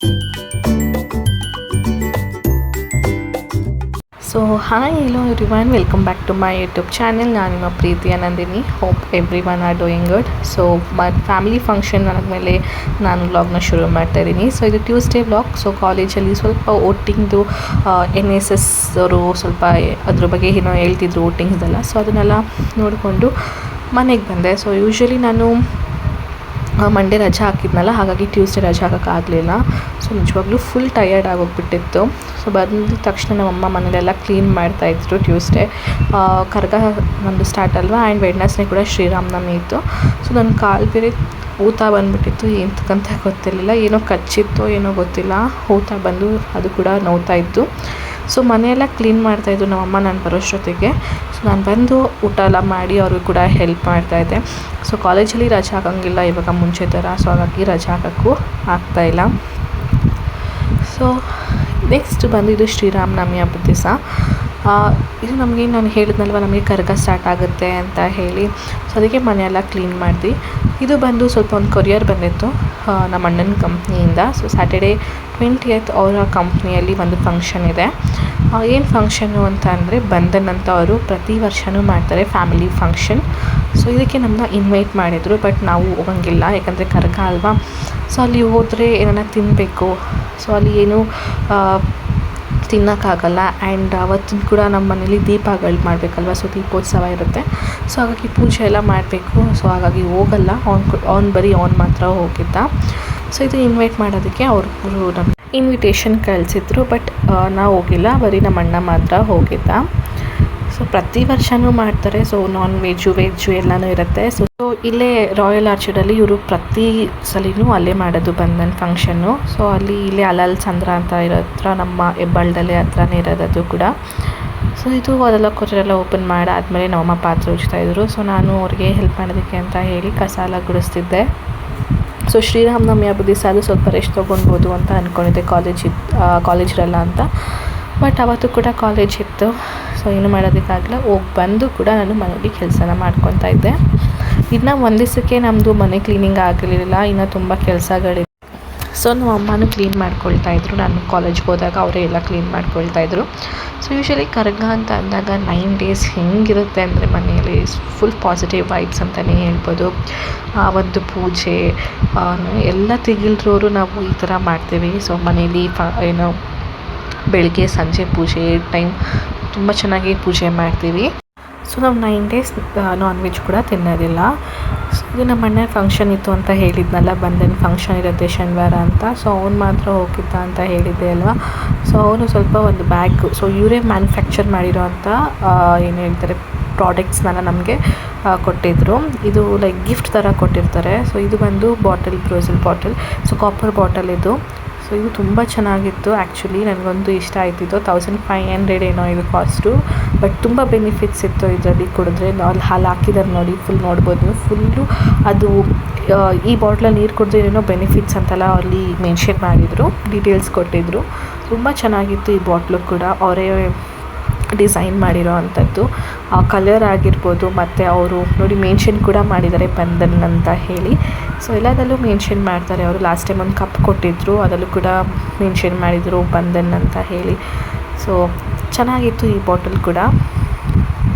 So hi hello everyone, welcome back to my YouTube channel. ನಾನು ನಿಮ್ಮ ಪ್ರೀತಿಯ Nandini. Hope everyone are doing good. So family function ಆದಮೇಲೆ ನಾನು ವ್ಲಾಗ್ನ ಶುರು ಮಾಡ್ತಾ ಇದ್ದೀನಿ. ಸೊ ಇದು ಟ್ಯೂಸ್ಡೇ ವ್ಲಾಗ್. ಸೊ ಕಾಲೇಜಲ್ಲಿ ಸ್ವಲ್ಪ ಓಟಿಂಗ್ದು NSS ಅವರು ಸ್ವಲ್ಪ ಅದ್ರ ಬಗ್ಗೆ ಏನೋ ಹೇಳ್ತಿದ್ರು ಓಟಿಂಗ್ಸ್ದೆಲ್ಲ. ಸೊ ಅದನ್ನೆಲ್ಲ ನೋಡಿಕೊಂಡು ಮನೆಗೆ ಬಂದೆ. ಸೊ ಯೂಶ್ವಲಿ ನಾನು ಮಂಡೇ ರಜೆ ಹಾಕಿದ್ನಲ್ಲ, ಹಾಗಾಗಿ ಟ್ಯೂಸ್ಡೇ ರಜೆ ಹಾಕೋಕ್ಕಾಗಲಿಲ್ಲ. ಸೊ ನಿಜವಾಗ್ಲೂ ಫುಲ್ ಟಯರ್ಡ್ ಆಗೋಗ್ಬಿಟ್ಟಿತ್ತು. ಸೊ ಬಂದ ತಕ್ಷಣ ನಮ್ಮಮ್ಮ ಮನೇಲೆಲ್ಲ ಕ್ಲೀನ್ ಮಾಡ್ತಾಯಿದ್ರು. ಟ್ಯೂಸ್ಡೇ ಕರ್ಗ ನಮ್ಮದು ಸ್ಟಾರ್ಟ್ ಅಲ್ವಾ, ಆ್ಯಂಡ್ ವೆಡ್ನೆಸ್ಡೇ ಕೂಡ ಶ್ರೀರಾಮನವಮಿ ಇತ್ತು. ಸೊ ನನ್ನ ಕಾಲು ಬೇರೆ ಊತ ಬಂದುಬಿಟ್ಟಿತ್ತು, ಎಂತಕ್ಕಂತ ಗೊತ್ತಿರಲಿಲ್ಲ, ಏನೋ ಕಚ್ಚಿತ್ತೋ ಏನೋ ಗೊತ್ತಿಲ್ಲ, ಊತ ಬಂದು ಅದು ಕೂಡ ನೋವ್ತಾ ಇತ್ತು. ಸೊ ಮನೆಯೆಲ್ಲ ಕ್ಲೀನ್ ಮಾಡ್ತಾಯಿದ್ರು ನಮ್ಮಮ್ಮ ನಾನು ಬರೋಷ್ಟೊತ್ತಿಗೆ. ಸೊ ನಾನು ಬಂದು ಊಟ ಎಲ್ಲ ಮಾಡಿ ಅವ್ರಿಗೂ ಕೂಡ ಹೆಲ್ಪ್ ಮಾಡ್ತಾಯಿದ್ದೆ. ಸೊ ಕಾಲೇಜಲ್ಲಿ ರಜೆ ಹಾಕೋಂಗಿಲ್ಲ ಇವಾಗ ಮುಂಚೆ ಥರ, ಸೊ ಹಾಗಾಗಿ ರಜೆ ಹಾಕೋಕ್ಕೂ ಆಗ್ತಾಯಿಲ್ಲ. ಸೊ ನೆಕ್ಸ್ಟ್ ಬಂದು ಇದು ಶ್ರೀರಾಮನವಮಿ ಹಬ್ಬದ ದಿವಸ. ಇದು ನಮಗೆ ನಾನು ಹೇಳಿದ್ನಲ್ವ, ನಮಗೆ ಕರ್ಗ ಸ್ಟಾರ್ಟ್ ಆಗುತ್ತೆ ಅಂತ ಹೇಳಿ. ಸೊ ಅದಕ್ಕೆ ಮನೆಯೆಲ್ಲ ಕ್ಲೀನ್ ಮಾಡಿದ್ವಿ. ಇದು ಬಂದು ಸ್ವಲ್ಪ ಒಂದು ಕೊರಿಯರ್ ಬಂದಿತ್ತು ನಮ್ಮ ಅಣ್ಣನ ಕಂಪ್ನಿಯಿಂದ. ಸೊ ಸ್ಯಾಟರ್ಡೇ 20th ಅವರ ಕಂಪ್ನಿಯಲ್ಲಿ ಒಂದು ಫಂಕ್ಷನ್ ಇದೆ. ಏನು ಫಂಕ್ಷನ್ನು ಅಂತ ಅಂದರೆ ಬಂಧನ್ ಅಂತ ಅವರು ಪ್ರತಿ ವರ್ಷವೂ ಮಾಡ್ತಾರೆ, ಫ್ಯಾಮಿಲಿ ಫಂಕ್ಷನ್. ಸೊ ಇದಕ್ಕೆ ನಮ್ಮನ್ನ ಇನ್ವೈಟ್ ಮಾಡಿದರು, ಬಟ್ ನಾವು ಹೋಗಂಗಿಲ್ಲ, ಯಾಕಂದರೆ ಕರ್ಗ ಅಲ್ವಾ. ಸೊ ಅಲ್ಲಿ ಹೋದರೆ ಏನಾರ ತಿನ್ನಬೇಕು. ಸೊ ಅಲ್ಲಿ ಏನು ತಿನ್ನೋಕ್ಕಾಗಲ್ಲ. ಆ್ಯಂಡ್ ಅವತ್ತಿನ ಕೂಡ ನಮ್ಮ ಮನೇಲಿ ದೀಪಗಳು ಮಾಡಬೇಕಲ್ವ, ಸೊ ದೀಪೋತ್ಸವ ಇರುತ್ತೆ. ಸೊ ಹಾಗಾಗಿ ಪೂಜೆ ಎಲ್ಲ ಮಾಡಬೇಕು. ಸೊ ಹಾಗಾಗಿ ಹೋಗಲ್ಲ, ಅವ್ನು ಬರೀ ಅವ್ನು ಮಾತ್ರ ಹೋಗಿದ್ದ. ಸೊ ಇದು ಇನ್ವೈಟ್ ಮಾಡೋದಕ್ಕೆ ಅವರು ನಮ್ಗೆ ಇನ್ವಿಟೇಷನ್ ಕಳಿಸಿದ್ರು, ಬಟ್ ನಾವು ಹೋಗಿಲ್ಲ, ಬರೀ ನಮ್ಮ ಅಣ್ಣ ಮಾತ್ರ ಹೋಗಿದ್ದ. ಸೊ ಪ್ರತಿ ವರ್ಷವೂ ಮಾಡ್ತಾರೆ. ಸೊ ನಾನ್ ವೆಜ್ಜು ವೆಜ್ಜು ಎಲ್ಲನೂ ಇರುತ್ತೆ. ಸೊ ಇಲ್ಲೇ ರಾಯಲ್ ಆರ್ಚರ್ಡಲ್ಲಿ ಇವರು ಪ್ರತಿ ಸಲಿನೂ ಅಲ್ಲೇ ಮಾಡೋದು ಬಂಧನ್ ಫಂಕ್ಷನ್ನು. ಸೊ ಇಲ್ಲೇ ಅಲಲ್ ಚಂದ್ರ ಅಂತ ಇರೋ ಹತ್ರ, ನಮ್ಮ ಹೆಬ್ಬಾಳದಲ್ಲೇ ಹತ್ರನೇ ಇರೋದು ಕೂಡ. ಸೊ ಇದು ಅದೆಲ್ಲ ಕೊರೆಲ್ಲ ಓಪನ್ ಮಾಡಾದಮೇಲೆ ನಮ್ಮಮ್ಮ ಪಾತ್ರೆ ಉಜ್ತಾಯಿದ್ರು. ಸೊ ನಾನು ಅವ್ರಿಗೆ ಹೆಲ್ಪ್ ಮಾಡೋದಕ್ಕೆ ಅಂತ ಹೇಳಿ ಕಸ ಎಲ್ಲ ಗುಡಿಸ್ತಿದ್ದೆ. ಸೊ ಶ್ರೀರಾಮನವಮಿ ಹಬ್ಬದ ದಿವಸ ಅದು ಸ್ವಲ್ಪ ರೆಸ್ಟ್ ತೊಗೊಳ್ಬೋದು ಅಂತ ಅಂದ್ಕೊಂಡಿದ್ದೆ, ಕಾಲೇಜ್ ಇರಲ್ಲ ಅಂತ. ಬಟ್ ಅವತ್ತು ಕೂಡ ಕಾಲೇಜ್ ಇತ್ತು. ಸೊ ಏನು ಮಾಡೋದಕ್ಕಾಗಲ್ಲ, ಹೋಗಿ ಬಂದು ಕೂಡ ನಾನು ಮನೇಲಿ ಕೆಲಸನ ಮಾಡ್ಕೊತಾ ಇದ್ದೆ. ಇನ್ನು ಒಂದು ದಿವಸಕ್ಕೆ ನಮ್ಮದು ಮನೆ ಕ್ಲೀನಿಂಗ್ ಆಗಿರಲಿಲ್ಲ, ಇನ್ನು ತುಂಬ ಕೆಲಸಗಳಿದೆ. ಸೊ ನಮ್ಮ ಅಮ್ಮನೂ ಕ್ಲೀನ್ ಮಾಡ್ಕೊಳ್ತಾಯಿದ್ರು, ನಾನು ಕಾಲೇಜ್ಗೆ ಹೋದಾಗ ಅವರೇ ಎಲ್ಲ ಕ್ಲೀನ್ ಮಾಡ್ಕೊಳ್ತಾಯಿದ್ರು. ಸೊ ಯೂಶ್ವಲಿ ಕರ್ಗ ಅಂತ ಅಂದಾಗ 9 days ಹೆಂಗಿರುತ್ತೆ ಅಂದರೆ ಮನೆಯಲ್ಲಿ ಫುಲ್ ಪಾಸಿಟಿವ್ ವೈಬ್ಸ್ ಅಂತಲೇ ಹೇಳ್ಬೋದು. ಒಂದು ಪೂಜೆ ಎಲ್ಲ ತೆಗಿಲ್ರೋರು ನಾವು ಈ ಥರ ಮಾಡ್ತೀವಿ. ಸೊ ಮನೇಲಿ ಏನೋ ಬೆಳಗ್ಗೆ ಸಂಜೆ ಪೂಜೆ ಟೈಮ್ ತುಂಬ ಚೆನ್ನಾಗಿ ಪೂಜೆ ಮಾಡ್ತೀವಿ. ಸೊ ನಾವು 9 days ನಾನ್ ವೆಜ್ ಕೂಡ ತಿನ್ನೋದಿಲ್ಲ. ಸೊ ಇದು ನಮ್ಮ ಅಣ್ಣ ಫಂಕ್ಷನ್ ಇತ್ತು ಅಂತ ಹೇಳಿದ್ನಲ್ಲ, ಬಂಧನ್ ಫಂಕ್ಷನ್ ಇರುತ್ತೆ ಶನಿವಾರ ಅಂತ. ಸೊ ಅವ್ನು ಮಾತ್ರ ಹೋಗಿದ್ದ ಅಂತ ಹೇಳಿದ್ದೆ ಅಲ್ವಾ. ಸೊ ಅವನು ಸ್ವಲ್ಪ ಒಂದು ಬ್ಯಾಗ್, ಸೊ ಇವರೇ ಮ್ಯಾನುಫ್ಯಾಕ್ಚರ್ ಮಾಡಿರೋ ಅಂಥ ಏನು ಹೇಳ್ತಾರೆ ಪ್ರಾಡಕ್ಟ್ಸ್ನೆಲ್ಲ ನಮಗೆ ಕೊಟ್ಟಿದ್ದರು. ಇದು ಲೈಕ್ ಗಿಫ್ಟ್ ಥರ ಕೊಟ್ಟಿರ್ತಾರೆ. ಸೊ ಇದು ಬಂದು ಬ್ರೋಸಿಲ್ ಬಾಟಲ್, ಸೊ ಕಾಪರ್ ಬಾಟಲ್ ಇದು. ಸೊ ಇದು ತುಂಬ ಚೆನ್ನಾಗಿತ್ತು. ಆ್ಯಕ್ಚುಲಿ ನನಗೊಂದು ಇಷ್ಟ ಆಯ್ತಿದ್ದು. 1500 ಏನೋ ಇದು ಕಾಸ್ಟು, ಬಟ್ ತುಂಬ ಬೆನಿಫಿಟ್ಸ್ ಇತ್ತು ಇದರಲ್ಲಿ. ಕುಡಿದ್ರೆ ಅಲ್ಲಿ ಹಾಲು ಹಾಕಿದ್ದಾರೆ ನೋಡಿ, ಫುಲ್ ನೋಡ್ಬೋದು. ಫುಲ್ಲು ಅದು ಈ ಬಾಟ್ಲಲ್ಲಿ ನೀರು ಕುಡಿದ್ರೆ ಏನೋ ಬೆನಿಫಿಟ್ಸ್ ಅಂತೆಲ್ಲ ಅಲ್ಲಿ ಮೆನ್ಷನ್ ಮಾಡಿದರು, ಡೀಟೇಲ್ಸ್ ಕೊಟ್ಟಿದ್ದರು. ತುಂಬ ಚೆನ್ನಾಗಿತ್ತು ಈ ಬಾಟ್ಲು ಕೂಡ, ಅವರೇ ಡಿಸೈನ್ ಮಾಡಿರೋ ಅಂಥದ್ದು. ಆ ಕಲರ್ ಆಗಿರ್ಬೋದು, ಮತ್ತು ಅವರು ನೋಡಿ ಮೆನ್ಷನ್ ಕೂಡ ಮಾಡಿದ್ದಾರೆ ಬಂಧನ್ ಅಂತ ಹೇಳಿ. ಸೊ ಎಲ್ಲದರಲ್ಲೂ ಮೆನ್ಷನ್ ಮಾಡ್ತಾರೆ ಅವರು. ಲಾಸ್ಟ್ ಟೈಮ್ ಒಂದು ಕಪ್ ಕೊಟ್ಟಿದ್ದರು, ಅದರಲ್ಲೂ ಕೂಡ ಮೆನ್ಷನ್ ಮಾಡಿದರು ಬಂಧನ್ ಅಂತ ಹೇಳಿ. ಸೊ ಚೆನ್ನಾಗಿತ್ತು ಈ ಬಾಟಲ್ ಕೂಡ.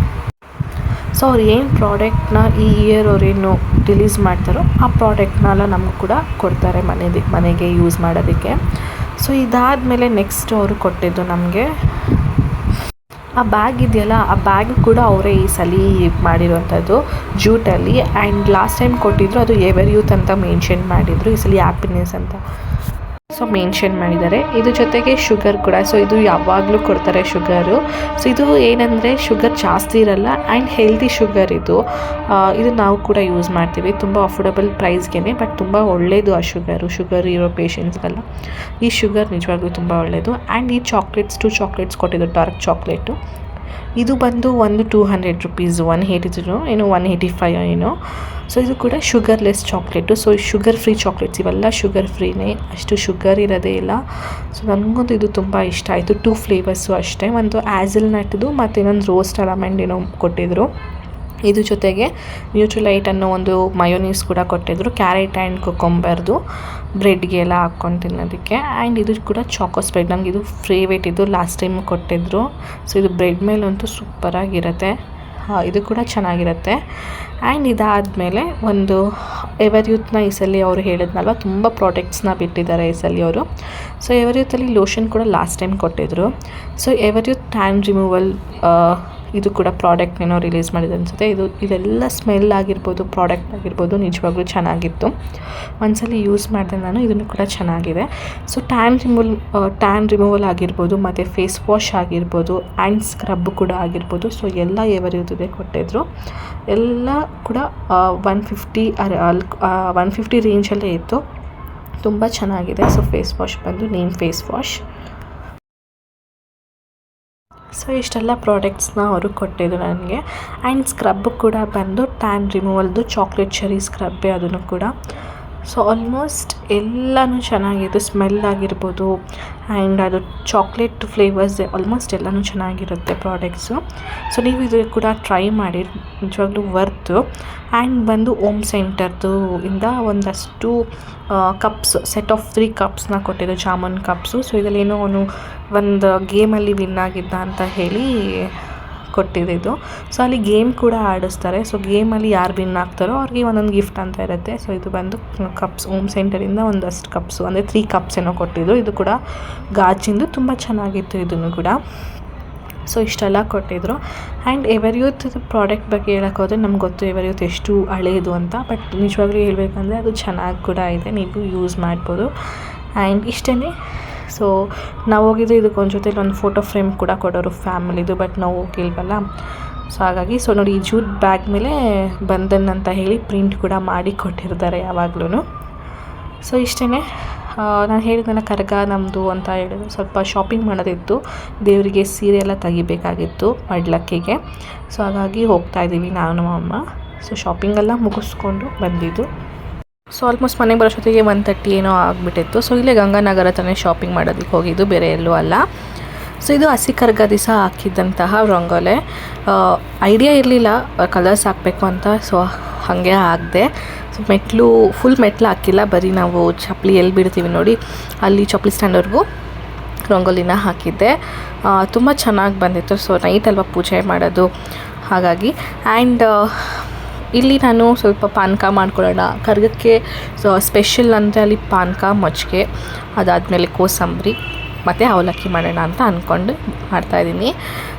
ಸೊ ಅವ್ರು ಏನು ಪ್ರಾಡಕ್ಟ್ನ ಈ ಇಯರ್ ಅವರೇನು ರಿಲೀಸ್ ಮಾಡ್ತಾರೋ ಆ ಪ್ರಾಡಕ್ಟ್ನೆಲ್ಲ ನಮಗೂ ಕೂಡ ಕೊಡ್ತಾರೆ ಮನೆಗೆ ಯೂಸ್ ಮಾಡೋದಕ್ಕೆ. ಸೊ ಇದಾದಮೇಲೆ ನೆಕ್ಸ್ಟ್ ಅವರು ಕೊಟ್ಟಿದ್ದು ನಮಗೆ ಆ ಬ್ಯಾಗ್ ಇದೆಯಲ್ಲ, ಆ ಬ್ಯಾಗ್ ಕೂಡ ಅವರೇ ಈ ಸಲ ಮಾಡಿರುವಂಥದ್ದು ಜೂಟಲ್ಲಿ. ಆ್ಯಂಡ್ ಲಾಸ್ಟ್ ಟೈಮ್ ಕೊಟ್ಟಿದ್ರು ಅದು ಎವರ್ ಯೂತ್ ಅಂತ ಮೆನ್ಷನ್ ಮಾಡಿದರು, ಈ ಸಲ ಹ್ಯಾಪಿನೆಸ್ ಅಂತ ಸೊ ಮೆನ್ಷನ್ ಮಾಡಿದ್ದಾರೆ. ಇದು ಜೊತೆಗೆ ಶುಗರ್ ಕೂಡ. ಸೊ ಇದು ಯಾವಾಗಲೂ ಕೊಡ್ತಾರೆ ಶುಗರು. ಸೊ ಇದು ಏನಂದರೆ ಶುಗರ್ ಜಾಸ್ತಿ ಇರಲ್ಲ ಆ್ಯಂಡ್ ಹೆಲ್ದಿ ಶುಗರ್ ಇದು. ಇದು ನಾವು ಕೂಡ ಯೂಸ್ ಮಾಡ್ತೀವಿ ತುಂಬ ಅಫೋರ್ಡಬಲ್ ಪ್ರೈಸ್ಗೆ, ಬಟ್ ತುಂಬ ಒಳ್ಳೆಯದು ಆ ಶುಗರ್ ಇರೋ ಪೇಷಂಟ್ಸ್ಗೆಲ್ಲ ಈ ಶುಗರ್ ನಿಜವಾಗ್ಲೂ ತುಂಬ ಒಳ್ಳೆಯದು. ಆ್ಯಂಡ್ ಈ ಟು ಚಾಕ್ಲೇಟ್ಸ್ ಕೊಟ್ಟಿದ್ದು, ಡಾರ್ಕ್ ಚಾಕ್ಲೇಟು. ಇದು ಬಂದು ಒಂದು 200 rupees, 180 ಏನೋ 185 ಏನೋ. ಸೊ ಇದು ಕೂಡ sugarless chocolate. So sugar free chocolates ಇವೆಲ್ಲ ಶುಗರ್ ಫ್ರೀನೇ, ಅಷ್ಟು ಶುಗರ್ ಇರೋದೇ ಇಲ್ಲ. ಸೊ ನನಗಂತೂ ಇದು ತುಂಬ ಇಷ್ಟ ಆಯಿತು. 2 ಫ್ಲೇವರ್ಸು ಅಷ್ಟೇ, ಒಂದು ಆ್ಯಸಲ್ ನಟ್ದು ಮತ್ತು ಇನ್ನೊಂದು ರೋಸ್ಟ್ ಅಲಮಂಡ್ ಏನೋ ಕೊಟ್ಟಿದ್ದರು. ಇದು ಜೊತೆಗೆ ನ್ಯೂಟ್ರಿಲೈಟ್ ಅನ್ನೋ ಒಂದು ಮಯೋನೀಸ್ ಕೂಡ ಕೊಟ್ಟಿದ್ರು, ಕ್ಯಾರೆಟ್ ಆ್ಯಂಡ್ ಕುಕುಂಬರ್ದು ಬ್ರೆಡ್ಗೆ ಎಲ್ಲ ಹಾಕ್ಕೊಂಡು ತಿನ್ನೋದಕ್ಕೆ. ಆ್ಯಂಡ್ ಇದು ಕೂಡ ಚಾಕೋಸ್ ಬ್ರೆಡ್, ನಮ್ಗೆ ಇದು ಫೇವ್ರೇಟ್, ಇದು ಲಾಸ್ಟ್ ಟೈಮ್ ಕೊಟ್ಟಿದ್ರು. ಸೊ ಇದು ಬ್ರೆಡ್ ಮೇಲಂತೂ ಸೂಪರಾಗಿರುತ್ತೆ, ಇದು ಕೂಡ ಚೆನ್ನಾಗಿರುತ್ತೆ. ಆ್ಯಂಡ್ ಇದಾದಮೇಲೆ ಒಂದು ಎವರ್ ಯೂತ್ನ ಈ ಸಲ ಅವರು ಹೇಳಿದ್ನಲ್ವ, ತುಂಬ ಪ್ರಾಡಕ್ಟ್ಸ್ನ ಬಿಟ್ಟಿದ್ದಾರೆ ಈ ಸಲ ಅವರು. ಸೊ ಎವರ್ ಯೂತಲ್ಲಿ ಲೋಷನ್ ಕೂಡ ಲಾಸ್ಟ್ ಟೈಮ್ ಕೊಟ್ಟಿದ್ರು. So ever youth tan removal ಇದು ಕೂಡ ಪ್ರಾಡಕ್ಟ್ ಏನೋ ರಿಲೀಸ್ ಮಾಡಿದೆ ಅನಿಸುತ್ತೆ. ಇದೆಲ್ಲ ಸ್ಮೆಲ್ ಆಗಿರ್ಬೋದು, ಪ್ರಾಡಕ್ಟ್ ಆಗಿರ್ಬೋದು, ನಿಜವಾಗ್ಲೂ ಚೆನ್ನಾಗಿತ್ತು. ಒಂದ್ಸಲ ಯೂಸ್ ಮಾಡಿದೆ ನಾನು, ಇದನ್ನು ಕೂಡ ಚೆನ್ನಾಗಿದೆ. ಸೊ ಟ್ಯಾನ್ ರಿಮೂವಲ್ ಆಗಿರ್ಬೋದು, ಮತ್ತು ಫೇಸ್ ವಾಶ್ ಆಗಿರ್ಬೋದು, ಆ್ಯಂಡ್ ಸ್ಕ್ರಬ್ ಕೂಡ ಆಗಿರ್ಬೋದು. ಸೊ ಎಲ್ಲ ಎವರ್ ಯೂತ್ಗೆ ಕೊಟ್ಟಿದ್ರು. ಎಲ್ಲ ಕೂಡ 150 ರೇಂಜಲ್ಲೇ ಇತ್ತು, ತುಂಬ ಚೆನ್ನಾಗಿದೆ. ಸೊ ಫೇಸ್ ವಾಶ್ ಬಂದು ನೀಮ್ ಫೇಸ್ ವಾಶ್. ಸೊ ಇಷ್ಟೆಲ್ಲ ಪ್ರಾಡಕ್ಟ್ಸ್ನ ಅವರು ಕೊಟ್ಟಿದ್ದು ನನಗೆ. ಆ್ಯಂಡ್ ಸ್ಕ್ರಬ್ ಕೂಡ ಬಂದು ಟ್ಯಾನ್ ರಿಮೂವಲ್ದು ಚಾಕ್ಲೇಟ್ ಚೆರಿ ಸ್ಕ್ರಬ್ಬೇ ಅದನ್ನು ಕೂಡ. ಸೊ ಆಲ್ಮೋಸ್ಟ್ ಎಲ್ಲನೂ ಚೆನ್ನಾಗಿತ್ತು, ಸ್ಮೆಲ್ ಆಗಿರ್ಬೋದು, ಆ್ಯಂಡ್ ಅದು ಚಾಕ್ಲೇಟ್ ಫ್ಲೇವರ್ಸ್ ಆಲ್ಮೋಸ್ಟ್ ಎಲ್ಲನೂ ಚೆನ್ನಾಗಿರುತ್ತೆ ಪ್ರಾಡಕ್ಟ್ಸು. ಸೊ ನೀವು ಇದು ಕೂಡ ಟ್ರೈ ಮಾಡಿ, ನಿಜವಾಗ್ಲೂ ವರ್ತು. ಆ್ಯಂಡ್ ಬಂದು ಓಮ್ ಸೆಂಟರ್ದು ಇಂದ ಒಂದಷ್ಟು ಕಪ್ಸ್, ಸೆಟ್ ಆಫ್ 3 ಕಪ್ಸ್ನ ಕೊಟ್ಟಿದ್ದು, ಜಾಮೂನ್ ಕಪ್ಸು. ಸೊ ಇದರಲ್ಲಿ ಏನೋ ಒಂದು ಗೇಮಲ್ಲಿ ವಿನ್ ಆಗಿದ್ದ ಅಂತ ಹೇಳಿ ಕೊಟ್ಟಿದ್ದು. ಸೊ ಅಲ್ಲಿ ಗೇಮ್ ಕೂಡ ಆಡಿಸ್ತಾರೆ. ಸೊ ಗೇಮಲ್ಲಿ ಯಾರು ವಿನ್ ಆಗ್ತಾರೋ ಅವ್ರಿಗೆ ಒಂದೊಂದು ಗಿಫ್ಟ್ ಅಂತ ಇರುತ್ತೆ. ಸೊ ಇದು ಬಂದು ಕಪ್ಸ್, ಹೋಮ್ ಸೆಂಟರಿಂದ ಒಂದಷ್ಟು ಕಪ್ಸು, ಅಂದರೆ 3 ಕಪ್ಸ್ ಏನೋ ಕೊಟ್ಟಿದ್ದು. ಇದು ಕೂಡ ಗಾಜಿಂದು, ತುಂಬ ಚೆನ್ನಾಗಿತ್ತು ಇದನ್ನು ಕೂಡ. ಸೊ ಇಷ್ಟೆಲ್ಲ ಕೊಟ್ಟಿದ್ರು. ಆ್ಯಂಡ್ ಎವರ್ ಯೂತ್ ಪ್ರಾಡಕ್ಟ್ ಬಗ್ಗೆ ಹೇಳೋಕ್ಕೋದ್ರೆ ನಮ್ಗೆ ಗೊತ್ತು ಎವರ್ ಯೂತ್ ಎಷ್ಟು ಹಳೇದು ಅಂತ, ಬಟ್ ನಿಜವಾಗ್ಲೂ ಹೇಳ್ಬೇಕಂದ್ರೆ ಅದು ಚೆನ್ನಾಗಿ ಕೂಡ ಇದೆ, ನೀವು ಯೂಸ್ ಮಾಡ್ಬೋದು. ಆ್ಯಂಡ್ ಇಷ್ಟೇ. ಸೊ ನಾವು ಹೋಗಿದ್ದು ಇದಕ್ಕೆ ಒಂದು ಜೊತೆಲಿ ಒಂದು ಫೋಟೋ ಫ್ರೇಮ್ ಕೂಡ ಕೊಡೋರು ಫ್ಯಾಮಿಲಿದು, ಬಟ್ ನಾವು ಹೋಗಿಲ್ವಲ್ಲ. ಸೊ ಹಾಗಾಗಿ ಸೊ ನೋಡಿ, ಈ ಜೂಟ್ ಬ್ಯಾಗ್ ಮೇಲೆ ಬಂಧನ್ ಅಂತ ಹೇಳಿ ಪ್ರಿಂಟ್ ಕೂಡ ಮಾಡಿ ಕೊಟ್ಟಿರ್ತಾರೆ ಯಾವಾಗ್ಲೂ. ಸೊ ಇಷ್ಟೇ. ನಾನು ಹೇಳಿದ್ನಲ್ಲ ಕರಗ ನಮ್ಮದು ಅಂತ ಹೇಳಿದ್ರು, ಸ್ವಲ್ಪ ಶಾಪಿಂಗ್ ಮಾಡೋದಿತ್ತು, ದೇವರಿಗೆ ಸೀರೆ ಎಲ್ಲ ತೆಗಿಬೇಕಾಗಿತ್ತು ಮಡ್ಲಕ್ಕಿಗೆ. ಸೊ ಹಾಗಾಗಿ ಹೋಗ್ತಾಯಿದ್ದೀವಿ ನಾನು ನಮ್ಮ ಅಮ್ಮ. ಸೊ ಶಾಪಿಂಗೆಲ್ಲ ಮುಗಿಸ್ಕೊಂಡು ಬಂದಿದ್ದು. ಸೊ ಆಲ್ಮೋಸ್ಟ್ ಮನೆಗೆ ಬರೋಷ್ಟೊತ್ತಿಗೆ 1:30 ಏನೋ ಆಗಿಬಿಟ್ಟಿತ್ತು. ಸೊ ಇಲ್ಲೇ ಗಂಗಾನಗರ ತಾನೇ ಶಾಪಿಂಗ್ ಮಾಡೋದಕ್ಕೆ ಹೋಗಿದ್ದು, ಬೇರೆ ಎಲ್ಲೂ ಅಲ್ಲ. ಸೊ ಇದು ಹಸಿ ಕರ್ಗ ದಿವಸ ಹಾಕಿದ್ದಂತಹ ರಂಗೋಲೆ. ಐಡಿಯಾ ಇರಲಿಲ್ಲ ಕಲರ್ಸ್ ಹಾಕಬೇಕು ಅಂತ, ಸೊ ಹಾಗೆ ಹಾಕಿದೆ. ಸೊ ಫುಲ್ ಮೆಟ್ಲು ಹಾಕಿಲ್ಲ, ಬರೀ ನಾವು ಚಪ್ಪಲಿ ಎಲ್ಲಿ ಬಿಡ್ತೀವಿ ನೋಡಿ ಅಲ್ಲಿ ಚಪ್ಪಲಿ ಸ್ಟ್ಯಾಂಡ್ವರೆಗೂ ರಂಗೋಲಿನ ಹಾಕಿದ್ದೆ. ತುಂಬ ಚೆನ್ನಾಗಿ ಬಂದಿತ್ತು. ಸೊ ನೈಟ್ ಅಲ್ವಾ ಪೂಜೆ ಮಾಡೋದು, ಹಾಗಾಗಿ. ಆ್ಯಂಡ್ ಇಲ್ಲಿ ನಾನು ಸ್ವಲ್ಪ ಪಾನಕ ಮಾಡ್ಕೊಳ್ಳೋಣ ಕರ್ಗಕ್ಕೆ. ಸೊ ಸ್ಪೆಷಲ್ ಅಂದರೆ ಅಲ್ಲಿ ಪಾನಕ, ಮಜ್ಜಿಗೆ, ಅದಾದಮೇಲೆ ಕೋಸಂಬರಿ ಮತ್ತು ಅವಲಕ್ಕಿ ಮಾಡೋಣ ಅಂತ ಅಂದ್ಕೊಂಡು ಮಾಡ್ತಾಯಿದ್ದೀನಿ.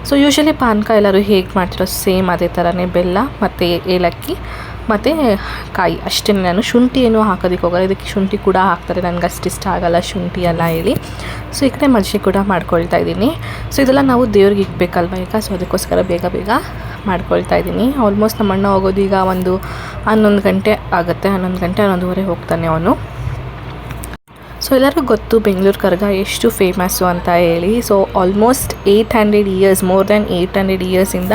ಸೊ ಯೂಶ್ವಲಿ ಪಾನಕ ಎಲ್ಲರೂ ಹೇಗೆ ಮಾಡ್ತಿರೋ ಸೇಮ್ ಅದೇ ಥರನೇ, ಬೆಲ್ಲ ಮತ್ತು ಏಲಕ್ಕಿ ಮತ್ತು ಕಾಯಿ ಅಷ್ಟೇ. ನಾನು ಶುಂಠಿ ಏನೂ ಹಾಕೋದಕ್ಕೆ ಹೋಗಲ್ಲ, ಇದಕ್ಕೆ ಶುಂಠಿ ಕೂಡ ಹಾಕ್ತಾರೆ, ನನಗೆ ಅಷ್ಟು ಇಷ್ಟ ಆಗೋಲ್ಲ ಶುಂಠಿ ಎಲ್ಲ ಹೇಳಿ. ಸೊ ಈ ಕಡೆ ಮಜ್ಜಿಗೆ ಕೂಡ ಮಾಡ್ಕೊಳ್ತಾ ಇದ್ದೀನಿ. ಸೊ ಇದೆಲ್ಲ ನಾವು ದೇವ್ರಿಗೆ ಇಕ್ಬೇಕಲ್ವ ಈಗ, ಸೊ ಅದಕ್ಕೋಸ್ಕರ ಬೇಗ ಬೇಗ ಮಾಡ್ಕೊಳ್ತಾ ಇದ್ದೀನಿ. ಆಲ್ಮೋಸ್ಟ್ ನಮ್ಮ ಅಣ್ಣ ಹೋಗೋದು ಈಗ ಒಂದು 11 ಗಂಟೆ ಆಗುತ್ತೆ, 11 ಗಂಟೆ 11:30 ಹೋಗ್ತಾನೆ ಅವನು. ಸೊ ಎಲ್ಲರಿಗೂ ಗೊತ್ತು ಬೆಂಗಳೂರು ಕರಗ ಎಷ್ಟು ಫೇಮಸ್ಸು ಅಂತ ಹೇಳಿ. So almost 800 years, more than 800 ಇಯರ್ಸಿಂದ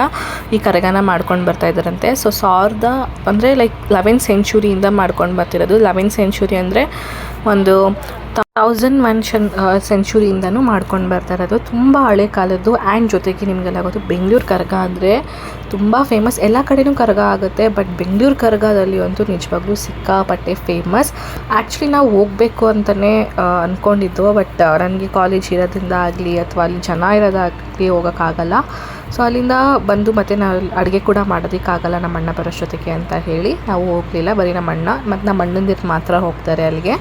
ಈ ಕರಗನ ಮಾಡ್ಕೊಂಡು ಬರ್ತಾಯಿದ್ದಾರಂತೆ. ಸೊ 11th ಸೆಂಚುರಿಯಿಂದ ಮಾಡ್ಕೊಂಡು ಬರ್ತಿರೋದು. 11th ಸೆಂಚುರಿ ಅಂದರೆ ಒಂದು 1001 ಸೆಂಚುರಿಯಿಂದನೂ ಮಾಡ್ಕೊಂಡು ಬರ್ತಾ ಇರೋದು, ತುಂಬ ಹಳೆ ಕಾಲದ್ದು. ಆ್ಯಂಡ್ ಜೊತೆಗೆ ನಿಮಗೆಲ್ಲ ಗೊತ್ತು ಬೆಂಗಳೂರು ಕರಗ ಅಂದರೆ ತುಂಬ ಫೇಮಸ್. ಎಲ್ಲ ಕಡೆಯೂ ಕರಗ ಆಗುತ್ತೆ, ಬಟ್ ಬೆಂಗಳೂರು ಕರಗದಲ್ಲಿ ಅಂತೂ ನಿಜವಾಗ್ಲೂ ಸಿಕ್ಕಾಪಟ್ಟೆ ಫೇಮಸ್. ಆ್ಯಕ್ಚುಲಿ ನಾವು ಹೋಗಬೇಕು ಅಂತಲೇ ಅಂದ್ಕೊಂಡಿದ್ದು, ಬಟ್ ನನಗೆ ಕಾಲೇಜ್ ಇರೋದ್ರಿಂದ ಆಗಲಿ ಅಥವಾ ಅಲ್ಲಿ ಜನ ಇರೋದಾಗಲಿ ಹೋಗೋಕ್ಕಾಗಲ್ಲ. ಸೊ ಅಲ್ಲಿಂದ ಬಂದು ಮತ್ತೆ ನಾವು ಅಡುಗೆ ಕೂಡ ಮಾಡೋದಕ್ಕಾಗಲ್ಲ ನಮ್ಮ ಅಣ್ಣ ಬರೋಷ್ಟೊತ್ತಿಗೆ ಅಂತ ಹೇಳಿ ನಾವು ಹೋಗಲಿಲ್ಲ. ಬರೀ ನಮ್ಮ ಅಣ್ಣ ಮತ್ತು ನಮ್ಮ ಅಣ್ಣಂದಿರು ಮಾತ್ರ ಹೋಗ್ತಾರೆ ಅಲ್ಲಿಗೆ.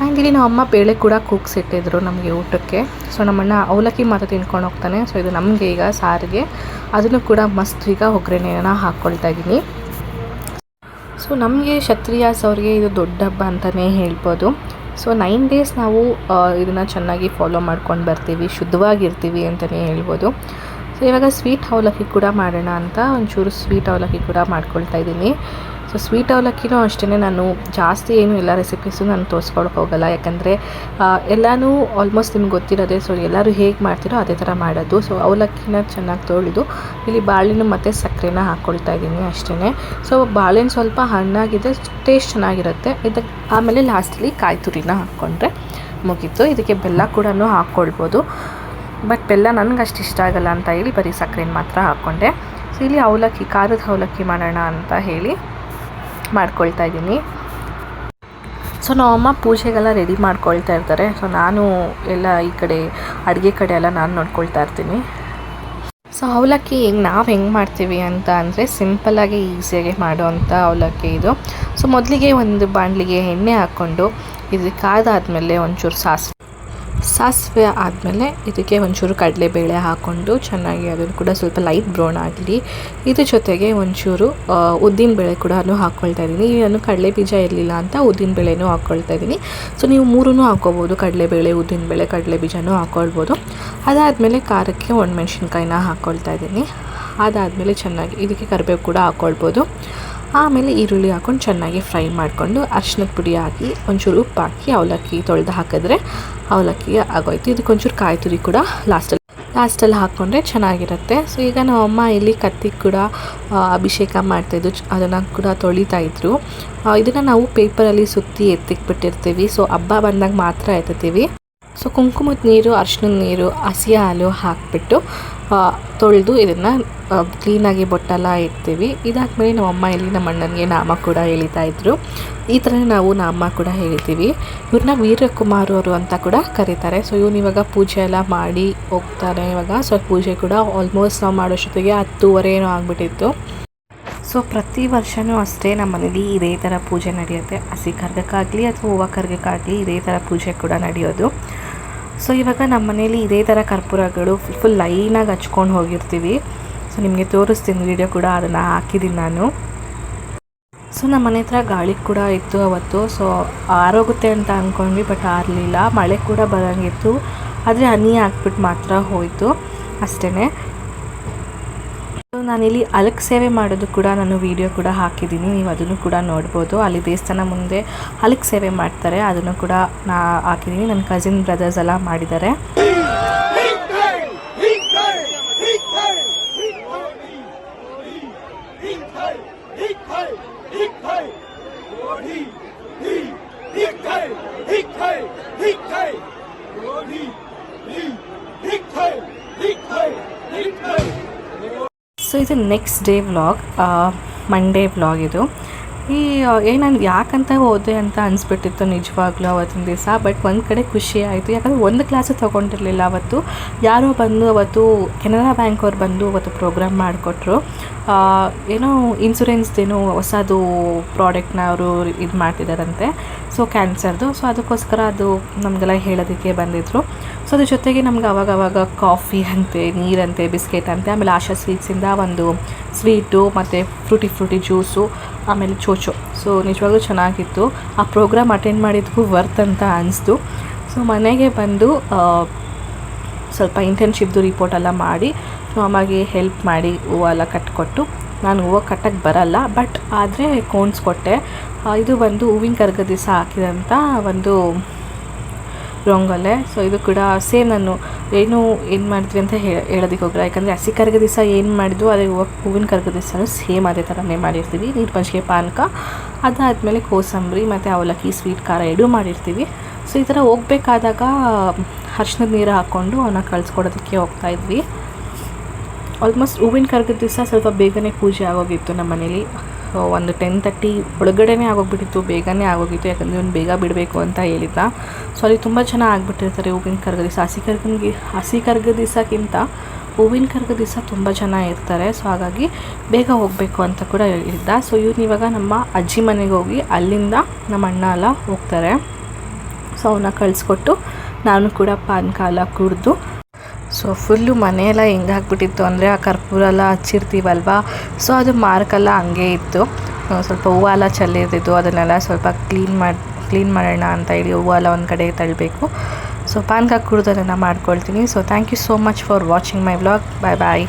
ಆ್ಯಂಡ್ ಇಲ್ಲಿ ನಮ್ಮ ಅಮ್ಮ ಬೇಳೆ ಕೂಡ ಕೂಗ್ಸಿಟ್ಟಿದ್ರು ನಮಗೆ ಊಟಕ್ಕೆ. ಸೊ ನಮ್ಮಣ್ಣ ಅವಲಕ್ಕಿ ಮಾತ್ರ ತಿನ್ಕೊಂಡು ಹೋಗ್ತಾನೆ. ಸೊ ಇದು ನಮಗೆ ಈಗ ಸಾರಿಗೆ, ಅದನ್ನು ಕೂಡ ಮಸ್ತ್ ಈಗ ಒಗ್ಗರಣೆಯನ್ನು ಹಾಕ್ಕೊಳ್ತಾ ಇದ್ದೀನಿ. ಸೊ ನಮಗೆ ಕ್ಷತ್ರಿಯಾಸ್ ಅವ್ರಿಗೆ ಇದು ದೊಡ್ಡ ಹಬ್ಬ ಅಂತಲೇ ಹೇಳ್ಬೋದು. ಸೊ 9 ಡೇಸ್ ನಾವು ಇದನ್ನು ಚೆನ್ನಾಗಿ ಫಾಲೋ ಮಾಡ್ಕೊಂಡು ಬರ್ತೀವಿ, ಶುದ್ಧವಾಗಿರ್ತೀವಿ ಅಂತಲೇ ಹೇಳ್ಬೋದು. ಸೊ ಇವಾಗ ಸ್ವೀಟ್ ಅವಲಕ್ಕಿ ಕೂಡ ಮಾಡೋಣ ಅಂತ ಒಂಚೂರು ಸ್ವೀಟ್ ಅವಲಕ್ಕಿ ಕೂಡ ಮಾಡ್ಕೊಳ್ತಾ ಇದ್ದೀನಿ. ಸೊ ಸ್ವೀಟ್ ಅವಲಕ್ಕಿನೂ ಅಷ್ಟೇ, ನಾನು ಜಾಸ್ತಿ ಏನು ಎಲ್ಲ ರೆಸಿಪೀಸು ನಾನು ತೋರಿಸ್ಕೊಳಕ್ಕೆ ಹೋಗಲ್ಲ, ಯಾಕಂದರೆ ಎಲ್ಲನೂ ಆಲ್ಮೋಸ್ಟ್ ನಿಮ್ಗೆ ಗೊತ್ತಿರೋದೆ. ಸೊ ಎಲ್ಲರೂ ಹೇಗೆ ಮಾಡ್ತೀರೋ ಅದೇ ಥರ ಮಾಡೋದು. ಸೊ ಅವಲಕ್ಕಿನ ಚೆನ್ನಾಗಿ ತೊಳೆದು ಇಲ್ಲಿ ಬಾಳೆಹಣ್ಣು ಮತ್ತು ಸಕ್ಕರೆನ ಹಾಕ್ಕೊಳ್ತಾ ಇದ್ದೀನಿ ಅಷ್ಟೇ. ಸೊ ಬಾಳೆಹಣ್ಣು ಸ್ವಲ್ಪ ಹಣ್ಣಾಗಿದೆ, ಟೇಸ್ಟ್ ಚೆನ್ನಾಗಿರುತ್ತೆ. ಇದಕ್ಕೆ ಆಮೇಲೆ ಲಾಸ್ಟಲ್ಲಿ ಕಾಯಿ ತುರಿನ ಹಾಕ್ಕೊಂಡ್ರೆ ಮುಗೀತು. ಇದಕ್ಕೆ ಬೆಲ್ಲ ಕೂಡ ಹಾಕ್ಕೊಳ್ಬೋದು, ಬಟ್ ಬೆಲ್ಲ ನನಗೆ ಅಷ್ಟು ಇಷ್ಟ ಆಗಲ್ಲ ಅಂತ ಹೇಳಿ ಬರೀ ಸಕ್ಕರೆನ ಮಾತ್ರ ಹಾಕ್ಕೊಂಡೆ. ಸೊ ಇಲ್ಲಿ ಅವಲಕ್ಕಿ, ಖಾರದ ಅವಲಕ್ಕಿ ಮಾಡೋಣ ಅಂತ ಹೇಳಿ ಮಾಡ್ಕೊಳ್ತಾ ಇದ್ದೀನಿ. ಸೊ ನಮ್ಮಮ್ಮ ಪೂಜೆಗೆಲ್ಲ ರೆಡಿ ಮಾಡ್ಕೊಳ್ತಾ ಇರ್ತಾರೆ. ಸೊ ನಾನು ಎಲ್ಲ ಈ ಕಡೆ ಅಡುಗೆ ಕಡೆ ಎಲ್ಲ ನಾನು ನೋಡ್ಕೊಳ್ತಾ ಇರ್ತೀನಿ. ಸೊ ಅವಲಕ್ಕಿ ನಾವು ಹೆಂಗೆ ಮಾಡ್ತೀವಿ ಅಂತ ಅಂದರೆ ಸಿಂಪಲ್ಲಾಗಿ ಈಸಿಯಾಗಿ ಮಾಡೋವಂಥ ಅವಲಕ್ಕಿ ಇದು. ಸೊ ಮೊದಲಿಗೆ ಒಂದು ಬಾಣಲಿಗೆ ಎಣ್ಣೆ ಹಾಕ್ಕೊಂಡು ಇದಕ್ಕೆ ಕಾದಾದಮೇಲೆ ಒಂಚೂರು ಸಾಸಿವೆ ಆದಮೇಲೆ ಇದಕ್ಕೆ ಒಂಚೂರು ಕಡಲೆಬೇಳೆ ಹಾಕ್ಕೊಂಡು ಚೆನ್ನಾಗಿ ಅದನ್ನು ಕೂಡ ಸ್ವಲ್ಪ ಲೈಟ್ ಬ್ರೌನ್ ಆಗಲಿ. ಇದ್ರ ಜೊತೆಗೆ ಒಂಚೂರು ಉದ್ದಿನಬೇಳೆ ಕೂಡ ಹಾಕ್ಕೊಳ್ತಾ ಇದ್ದೀನಿ. ನಾನು ಕಡಲೆ ಬೀಜ ಇರಲಿಲ್ಲ ಅಂತ ಉದ್ದಿನಬೇಳೆನೂ ಹಾಕ್ಕೊಳ್ತಾ ಇದ್ದೀನಿ. ಸೊ ನೀವು ಮೂರೂ ಹಾಕ್ಕೋಬೋದು, ಕಡಲೆಬೇಳೆ, ಉದ್ದಿನಬೇಳೆ, ಕಡಲೆ ಬೀಜನೂ ಹಾಕ್ಕೊಳ್ಬೋದು. ಅದಾದಮೇಲೆ ಖಾರಕ್ಕೆ ಒಣಮೆಣ್ಸಿನ್ಕಾಯಿನ ಹಾಕ್ಕೊಳ್ತಾ ಇದ್ದೀನಿ. ಅದಾದಮೇಲೆ ಚೆನ್ನಾಗಿ ಇದಕ್ಕೆ ಕರಿಬೇವು ಕೂಡ ಹಾಕ್ಕೊಳ್ಬೋದು. ಆಮೇಲೆ ಈರುಳ್ಳಿ ಹಾಕ್ಕೊಂಡು ಚೆನ್ನಾಗಿ ಫ್ರೈ ಮಾಡಿಕೊಂಡು ಅರಿಶಿನದ ಪುಡಿ ಹಾಕಿ ಒಂಚೂರು ಉಪ್ಪು ಹಾಕಿ ಅವಲಕ್ಕಿ ತೊಳೆದು ಹಾಕಿದ್ರೆ ಅವಲಕ್ಕಿ ಆಗೋಯ್ತು. ಇದಕ್ಕೆ ಒಂಚೂರು ಕಾಯಿ ತುರಿ ಕೂಡ ಲಾಸ್ಟಲ್ಲಿ ಹಾಕ್ಕೊಂಡ್ರೆ ಚೆನ್ನಾಗಿರುತ್ತೆ. ಸೊ ಈಗ ನಮ್ಮ ಅಮ್ಮ ಇಲ್ಲಿ ಕತ್ತಿಗೆ ಕೂಡ ಅಭಿಷೇಕ ಮಾಡ್ತಾಯಿದ್ದು, ಅದನ್ನು ಕೂಡ ತೊಳಿತಾಯಿದ್ರು. ಇದನ್ನು ನಾವು ಪೇಪರಲ್ಲಿ ಸುತ್ತಿ ಎತ್ತಿಕ್ಬಿಟ್ಟಿರ್ತೀವಿ. ಸೊ ಹಬ್ಬ ಬಂದಾಗ ಮಾತ್ರ ಎತ್ತೀವಿ. ಸೊ ಕುಂಕುಮದ ನೀರು, ಅರಿಶಿನದ ನೀರು, ಹಸಿ ಹಾಲು ಹಾಕಿಬಿಟ್ಟು ತೊಳೆದು ಇದನ್ನು ಕ್ಲೀನಾಗಿ ಬೊಟ್ಟೆಲ್ಲ ಇಡ್ತೀವಿ. ಇದಾದಮೇಲೆ ನಮ್ಮ ಅಮ್ಮ ಇಲ್ಲಿ ನಮ್ಮ ಅಣ್ಣನಿಗೆ ನಾಮ ಕೂಡ ಹೇಳಿತಾಯಿದ್ರು. ಈ ಥರನೇ ನಾವು ನಾಮ ಕೂಡ ಹೇಳ್ತೀವಿ. ಇವ್ರನ್ನ ವೀರಕುಮಾರ್ ಅವರು ಅಂತ ಕೂಡ ಕರೀತಾರೆ. ಸೊ ಇವನು ಇವಾಗ ಪೂಜೆ ಎಲ್ಲ ಮಾಡಿ ಹೋಗ್ತಾರೆ ಇವಾಗ. ಸೊ ಪೂಜೆ ಕೂಡ ಆಲ್ಮೋಸ್ಟ್ ನಾವು ಮಾಡೋಷ್ಟೊತ್ತಿಗೆ 10:30 ಏನೋ ಆಗಿಬಿಟ್ಟಿತ್ತು. ಸೊ ಪ್ರತಿ ವರ್ಷವೂ ಅಷ್ಟೇ ನಮ್ಮ ಮನೇಲಿ ಇದೇ ಥರ ಪೂಜೆ ನಡೆಯುತ್ತೆ. ಹಸಿ ಕರ್ಗಕ್ಕಾಗಲಿ ಅಥವಾ ಹೂವು ಕರ್ಗಕ್ಕಾಗಲಿ ಇದೇ ಥರ ಪೂಜೆ ಕೂಡ ನಡೆಯೋದು. ಸೊ ಇವಾಗ ನಮ್ಮ ಮನೇಲಿ ಇದೇ ಥರ ಕರ್ಪೂರಗಳು ಫುಲ್ ಲೈನಾಗಿ ಹಚ್ಕೊಂಡು ಹೋಗಿರ್ತೀವಿ. ಸೊ ನಿಮಗೆ ತೋರಿಸ್ತೀನಿ, ವಿಡಿಯೋ ಕೂಡ ಅದನ್ನು ಹಾಕಿದ್ದೀನಿ ನಾನು. ಸೊ ನಮ್ಮ ಮನೆ ಹತ್ರ ಗಾಳಿ ಕೂಡ ಇತ್ತು ಅವತ್ತು. ಸೊ ಆರೋಗುತ್ತೆ ಅಂತ ಅಂದ್ಕೊಂಡ್ವಿ, ಬಟ್ ಆರಲಿಲ್ಲ. ಮಳೆ ಕೂಡ ಬರೋಂಗಿತ್ತು, ಆದರೆ ಹನಿ ಹಾಕ್ಬಿಟ್ಟು ಮಾತ್ರ ಹೋಯಿತು ಅಷ್ಟೇ. ನಾನಿಲ್ಲಿ ಅಲಕ್ ಸೇವೆ ಮಾಡೋದು ಕೂಡ ನಾನು ವಿಡಿಯೋ ಕೂಡ ಹಾಕಿದ್ದೀನಿ, ನೀವು ಅದನ್ನು ಕೂಡ ನೋಡ್ಬೋದು. ಅಲ್ಲಿ ದೇವಸ್ಥಾನ ಮುಂದೆ ಅಲಕ್ ಸೇವೆ ಮಾಡ್ತಾರೆ, ಅದನ್ನು ಕೂಡ ಹಾಕಿದ್ದೀನಿ. ನನ್ನ ಕಸಿನ್ ಬ್ರದರ್ಸ್ ಎಲ್ಲ ಮಾಡಿದ್ದಾರೆ. ಸೊ ಇದು next day vlog, Monday vlog ಇದು. ನಾನು ಯಾಕಂತ ಹೋದೆ ಅಂತ ಅನಿಸ್ಬಿಟ್ಟಿತ್ತು ನಿಜವಾಗ್ಲೂ ಅವತ್ತಿನ ದಿವಸ. ಬಟ್ ಒಂದು ಕಡೆ ಖುಷಿ ಆಯಿತು, ಯಾಕಂದರೆ ಒಂದು ಕ್ಲಾಸು ತೊಗೊಂಡಿರಲಿಲ್ಲ ಅವತ್ತು. ಯಾರೋ ಬಂದು ಅವತ್ತು ಕೆನರಾ ಬ್ಯಾಂಕ್ ಅವ್ರು ಬಂದು ಅವತ್ತು ಪ್ರೋಗ್ರಾಮ್ ಮಾಡಿಕೊಟ್ರು. ಏನೋ ಇನ್ಸೂರೆನ್ಸ್ದೇನೋ ಹೊಸದು ಪ್ರಾಡಕ್ಟ್ನ ಅವರು ಇದು ಮಾಡ್ತಿದ್ದಾರಂತೆ, ಸೊ ಕ್ಯಾನ್ಸರ್ದು. ಸೊ ಅದಕ್ಕೋಸ್ಕರ ಅದು ನಮಗೆಲ್ಲ ಹೇಳೋದಕ್ಕೆ ಬಂದಿದ್ದರು. ಸೊ ಅದ್ರ ಜೊತೆಗೆ ನಮ್ಗೆ ಅವಾಗವಾಗ ಕಾಫಿ ಅಂತೆ, ನೀರಂತೆ, ಬಿಸ್ಕೆಟ್ ಅಂತೆ, ಆಮೇಲೆ ಆಶಾ ಸ್ವೀಟ್ಸಿಂದ ಒಂದು ಸ್ವೀಟು ಮತ್ತು ಫ್ರೂಟಿ ಜ್ಯೂಸು, ಆಮೇಲೆ ಚೋಚೋ. ಸೊ ನಿಜವಾಗ್ಲೂ ಚೆನ್ನಾಗಿತ್ತು. ಆ ಪ್ರೋಗ್ರಾಮ್ ಅಟೆಂಡ್ ಮಾಡಿದ್ದಕ್ಕೂ ವರ್ತ್ ಅಂತ ಅನಿಸ್ತು. ಸೊ ಮನೆಗೆ ಬಂದು ಸ್ವಲ್ಪ ಇಂಟರ್ನ್ಶಿಪ್ದು ರಿಪೋರ್ಟೆಲ್ಲ ಮಾಡಿ ಅಮ್ಮಗೆ ಹೆಲ್ಪ್ ಮಾಡಿ ಹೂವೆಲ್ಲ ಕಟ್ಟಿಕೊಟ್ಟು, ನಾನು ಹೂವು ಕಟ್ಟಕ್ಕೆ ಬರಲ್ಲ, ಬಟ್ ಆದರೆ ಕೋನ್ಸ್ ಕೊಟ್ಟೆ. ಇದು ಬಂದು ಹೂವಿನ ಕರ್ಗ ದಿವಸ ಹಾಕಿದಂಥ ಒಂದು ರಂಗೋಲೆ. ಸೊ ಇದು ಕೂಡ ಸೇಮ್ ನಾನು ಏನು ಮಾಡಿದ್ವಿ ಅಂತ ಹೇಳೋದಕ್ಕೆ ಹೋಗಲ್ಲ, ಯಾಕಂದರೆ ಹಸಿ ಕರ್ಗ ದಿವಸ ಏನು ಮಾಡಿದ್ವು ಅದೇ ಹೂವಿನ ಕರ್ಗ ದಿವಸನೂ ಸೇಮ್ ಅದೇ ಥರನೇ ಮಾಡಿರ್ತೀವಿ. ನೀರು ಪಂಚಿಗೆ ಪಾನಕ, ಅದಾದಮೇಲೆ ಕೋಸಂಬರಿ ಮತ್ತು ಅವಲಕ್ಕಿ, ಸ್ವೀಟ್, ಖಾರ ಎರಡೂ ಮಾಡಿರ್ತೀವಿ. ಸೊ ಈ ಥರ ಹೋಗ್ಬೇಕಾದಾಗ ಅರಿಶಿನದ ನೀರು ಹಾಕ್ಕೊಂಡು ಅವನ್ನ ಕಳಿಸ್ಕೊಡೋದಕ್ಕೆ ಹೋಗ್ತಾಯಿದ್ವಿ. ಆಲ್ಮೋಸ್ಟ್ ಹೂವಿನ ಕರ್ಗದ ದಿವಸ ಸ್ವಲ್ಪ ಬೇಗನೆ ಪೂಜೆ ಆಗೋಗಿತ್ತು ನಮ್ಮ ಮನೇಲಿ. ಒಂದು 10:30 ಒಳಗಡೆ ಆಗೋಗ್ಬಿಟ್ಟಿತ್ತು, ಬೇಗನೆ ಆಗೋಗಿತ್ತು, ಯಾಕಂದರೆ ಇವ್ನು ಬೇಗ ಬಿಡಬೇಕು ಅಂತ ಹೇಳಿದ್ದ. ಸೊ ಅಲ್ಲಿ ತುಂಬ ಜನ ಆಗಿಬಿಟ್ಟಿರ್ತಾರೆ ಹೂವಿನ ಕರ್ಗ ದಿವಸ. ಹಸಿ ಕರ್ಗ ದಿವಸಕ್ಕಿಂತ ಹೂವಿನ ಕರ್ಗ ದಿವಸ ತುಂಬ ಜನ ಇರ್ತಾರೆ. ಸೊ ಹಾಗಾಗಿ ಬೇಗ ಹೋಗಬೇಕು ಅಂತ ಕೂಡ ಹೇಳಿದ್ದ. ಸೊ ಇವ್ನು ಇವಾಗ ನಮ್ಮ ಅಜ್ಜಿ ಮನೆಗೆ ಹೋಗಿ ಅಲ್ಲಿಂದ ನಮ್ಮ ಅಣ್ಣ ಎಲ್ಲ ಹೋಗ್ತಾರೆ. ಸೊ ಅವನ್ನ ಕಳಿಸ್ಕೊಟ್ಟು ನಾನು ಕೂಡ ಪಾನಕ ಎಲ್ಲ ಕುಡಿದು, ಸೊ ಫುಲ್ಲು ಮನೆಯೆಲ್ಲ ಹೆಂಗಾಗ್ಬಿಟ್ಟಿತ್ತು ಅಂದರೆ ಆ ಕರ್ಪೂರ ಎಲ್ಲ ಹಚ್ಚಿರ್ತೀವಲ್ವ, ಸೊ ಅದು ಮಾರ್ಕೆಲ್ಲ ಹಂಗೆ ಇತ್ತು. ಸ್ವಲ್ಪ ಹೂವೆಲ್ಲ ಚೆಲ್ಲಿರ್ತಿದ್ದು, ಅದನ್ನೆಲ್ಲ ಸ್ವಲ್ಪ ಕ್ಲೀನ್ ಮಾಡೋಣ ಅಂತ ಹೇಳಿ ಹೂವೆಲ್ಲ ಒಂದು ಕಡೆ ತಳ್ಳಬೇಕು. ಸೊ ಪಾನಕ ಕುಡಿದು ಅದನ್ನು ಮಾಡ್ಕೊಳ್ತೀನಿ. So thank you so much for watching my vlog. Bye bye.